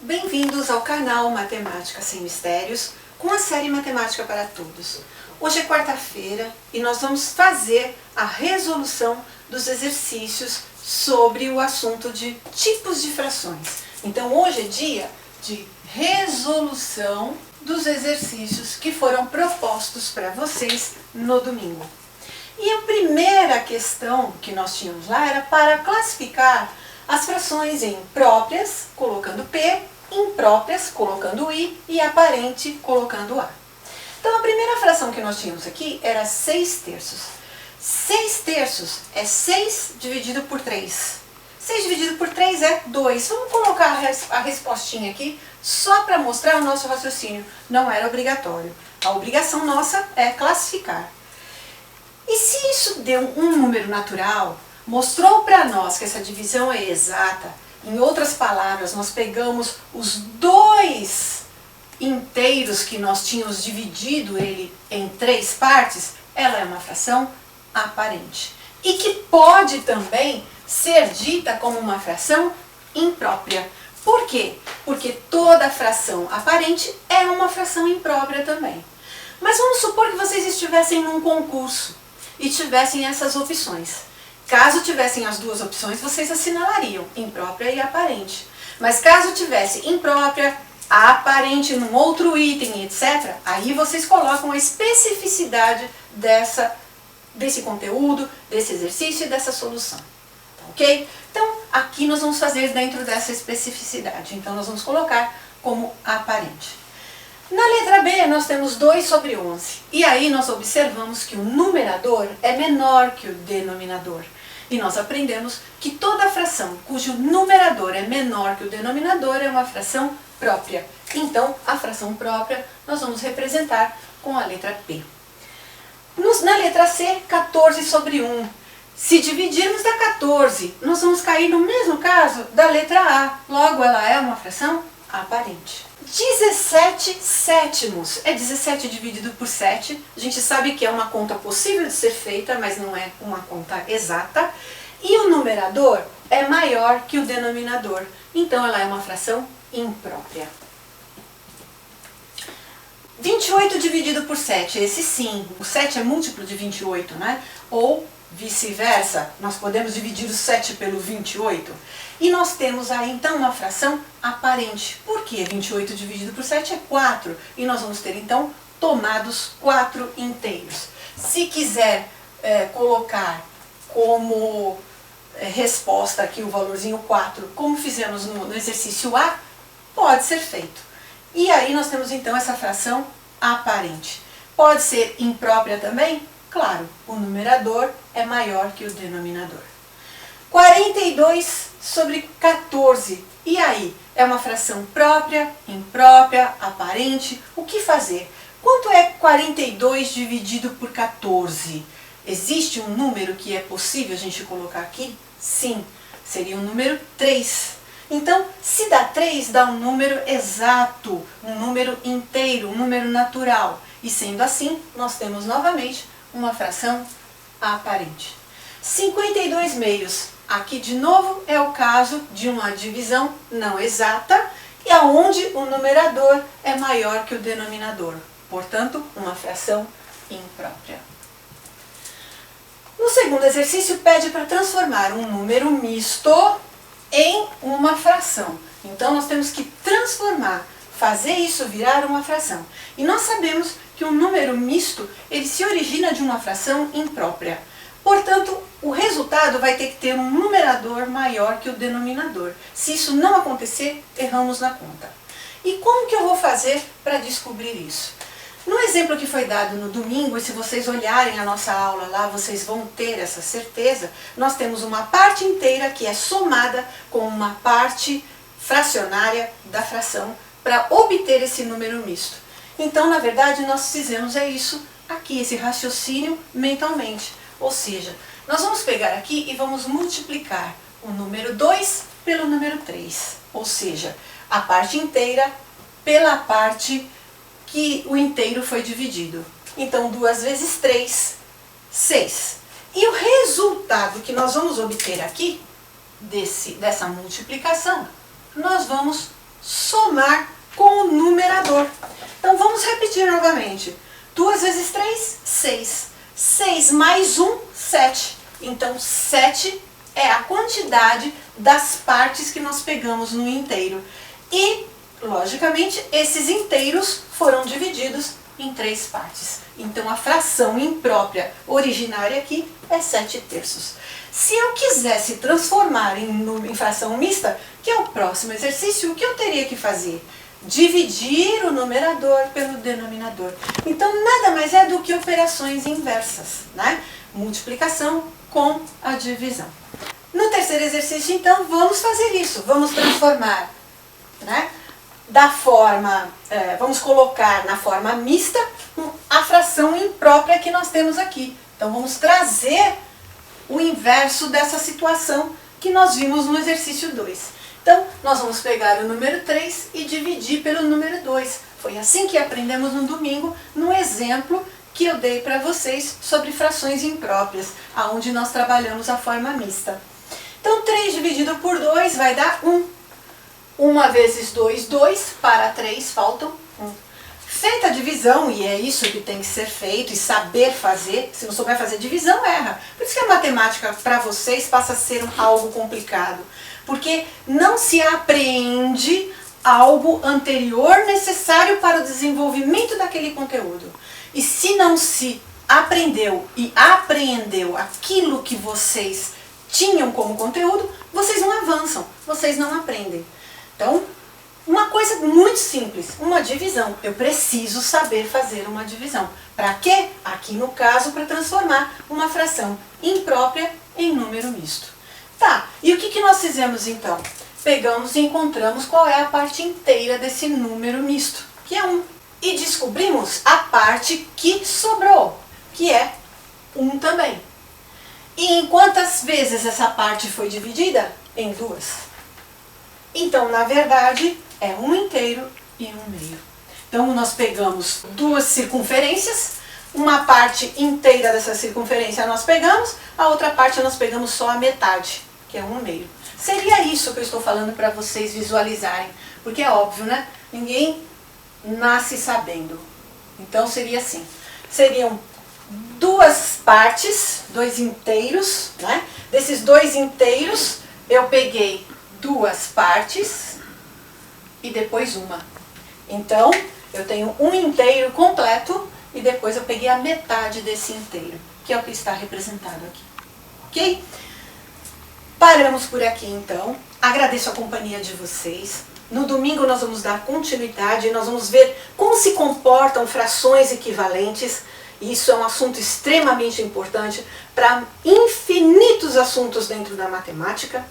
Bem-vindos ao canal Matemática Sem Mistérios, com a série Matemática para Todos. Hoje é quarta-feira e nós vamos fazer a resolução dos exercícios sobre o assunto de tipos de frações. Então hoje é dia de resolução dos exercícios que foram propostos para vocês no domingo. E a primeira questão que nós tínhamos lá era para classificar as frações em próprias, colocando P, impróprias, colocando I, e aparente, colocando A. Então, a primeira fração que nós tínhamos aqui era 6 terços. 6 terços é 6 dividido por 3. 6 dividido por 3 é 2. Vamos colocar a respostinha aqui só para mostrar o nosso raciocínio. Não era obrigatório. A obrigação nossa é classificar. E se isso deu um número natural, mostrou para nós que essa divisão é exata, em outras palavras, nós pegamos os dois inteiros que nós tínhamos dividido ele em 3 partes, ela é uma fração aparente. E que pode também ser dita como uma fração imprópria. Por quê? Porque toda fração aparente é uma fração imprópria também. Mas vamos supor que vocês estivessem num concurso e tivessem essas opções. Caso tivessem as duas opções, vocês assinalariam imprópria e aparente. Mas caso tivesse imprópria, aparente num outro item, etc., aí vocês colocam a especificidade desse conteúdo, desse exercício e dessa solução. Tá, ok? Então, aqui nós vamos fazer dentro dessa especificidade. Então, nós vamos colocar como aparente. Na letra B, nós temos 2 sobre 11. E aí nós observamos que o numerador é menor que o denominador. E nós aprendemos que toda fração cujo numerador é menor que o denominador é uma fração própria. Então, a fração própria nós vamos representar com a letra P. Na letra C, 14 sobre 1. Se dividirmos da 14, nós vamos cair no mesmo caso da letra A. Logo, ela é uma fração aparente. 17 sétimos é 17 dividido por 7. A gente sabe que é uma conta possível de ser feita, mas não é uma conta exata. E o numerador é maior que o denominador. Então, ela é uma fração imprópria. 28 dividido por 7. Esse sim, o 7 é múltiplo de 28, né? Ou vice-versa, nós podemos dividir o 7 pelo 28. E nós temos aí, então, uma fração aparente. Por quê? 28 dividido por 7 é 4. E nós vamos ter, então, tomados 4 inteiros. Se quiser colocar como resposta aqui o valorzinho 4, como fizemos no exercício A, pode ser feito. E aí nós temos, então, essa fração aparente. Pode ser imprópria também? Claro, o numerador é maior que o denominador. 42 sobre 14. E aí? É uma fração própria, imprópria, aparente? O que fazer? Quanto é 42 dividido por 14? Existe um número que é possível a gente colocar aqui? Sim, seria o número 3. Então, se dá 3, dá um número exato, um número inteiro, um número natural. E sendo assim, nós temos novamente uma fração aparente. 52 meios. Aqui, de novo, é o caso de uma divisão não exata e aonde o numerador é maior que o denominador. Portanto, uma fração imprópria. No segundo exercício, pede para transformar um número misto em uma fração. Então, nós temos que transformar, fazer isso virar uma fração. E nós sabemos que um número misto, ele se origina de uma fração imprópria. Portanto, o resultado vai ter que ter um numerador maior que o denominador. Se isso não acontecer, erramos na conta. E como que eu vou fazer para descobrir isso? No exemplo que foi dado no domingo, e se vocês olharem a nossa aula lá, vocês vão ter essa certeza, nós temos uma parte inteira que é somada com uma parte fracionária da fração para obter esse número misto. Então, na verdade, nós fizemos isso aqui, esse raciocínio mentalmente. Ou seja, nós vamos pegar aqui e vamos multiplicar o número 2 pelo número 3. Ou seja, a parte inteira pela parte que o inteiro foi dividido. Então, 2 vezes 3, 6. E o resultado que nós vamos obter aqui, dessa multiplicação, nós vamos somar com o numerador. Então vamos repetir novamente. 2 vezes 3, 6. 6 mais 1, 7. Então 7 é a quantidade das partes que nós pegamos no inteiro. E, logicamente, esses inteiros foram divididos em 3 partes. Então a fração imprópria originária aqui é 7/3. Se eu quisesse transformar em fração mista, que é o próximo exercício, o que eu teria que fazer? Dividir o numerador pelo denominador. Então nada mais é do que operações inversas, né? Multiplicação com a divisão. No terceiro exercício, então, vamos fazer isso. Vamos transformar, né, vamos colocar na forma mista a fração imprópria que nós temos aqui. Então vamos trazer o inverso dessa situação que nós vimos no exercício 2. Então nós vamos pegar o número 3 e dividir pelo número 2. Foi assim que aprendemos no domingo, no exemplo que eu dei para vocês sobre frações impróprias, onde nós trabalhamos a forma mista. Então 3 dividido por 2 vai dar 1. 1 vezes 2, 2. Para 3 faltam 1. Feita a divisão, e é isso que tem que ser feito, e saber fazer, se não souber fazer divisão, erra. Por isso que a matemática para vocês passa a ser algo complicado. Porque não se apreende algo anterior necessário para o desenvolvimento daquele conteúdo. E se não se aprendeu e apreendeu aquilo que vocês tinham como conteúdo, vocês não avançam, vocês não aprendem. Então, uma coisa muito simples, uma divisão. Eu preciso saber fazer uma divisão. Para quê? Aqui no caso, para transformar uma fração imprópria em número misto. Tá, e o que nós fizemos então? Pegamos e encontramos qual é a parte inteira desse número misto, que é 1. E descobrimos a parte que sobrou, que é 1 também. E em quantas vezes essa parte foi dividida? Em 2. Então, na verdade, é 1 inteiro e 1 meio. Então, nós pegamos 2 circunferências, uma parte inteira dessa circunferência nós pegamos, a outra parte nós pegamos só a metade, que é 1 meio. Seria isso que eu estou falando para vocês visualizarem, porque é óbvio, né? Ninguém nasce sabendo. Então, seria assim. Seriam 2 partes, 2 inteiros, né? Desses 2 inteiros, eu peguei 2 partes e depois uma. Então, eu tenho 1 inteiro completo e depois eu peguei a metade desse inteiro, que é o que está representado aqui. Ok? Paramos por aqui então. Agradeço a companhia de vocês. No domingo nós vamos dar continuidade e nós vamos ver como se comportam frações equivalentes. Isso é um assunto extremamente importante para infinitos assuntos dentro da matemática.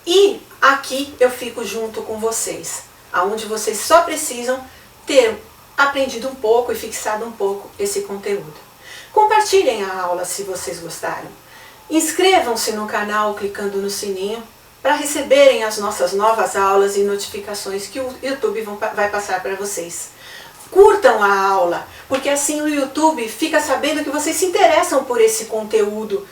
E aqui eu fico junto com vocês, aonde vocês só precisam ter aprendido um pouco e fixado um pouco esse conteúdo. Compartilhem a aula se vocês gostaram. Inscrevam-se no canal clicando no sininho para receberem as nossas novas aulas e notificações que o YouTube vai passar para vocês. Curtam a aula, porque assim o YouTube fica sabendo que vocês se interessam por esse conteúdo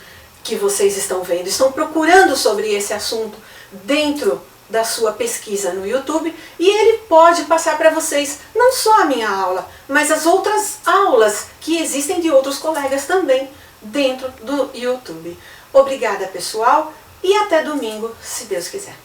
que vocês estão vendo, estão procurando sobre esse assunto dentro da sua pesquisa no YouTube, e ele pode passar para vocês não só a minha aula, mas as outras aulas que existem de outros colegas também dentro do YouTube. Obrigada, pessoal, e até domingo, se Deus quiser.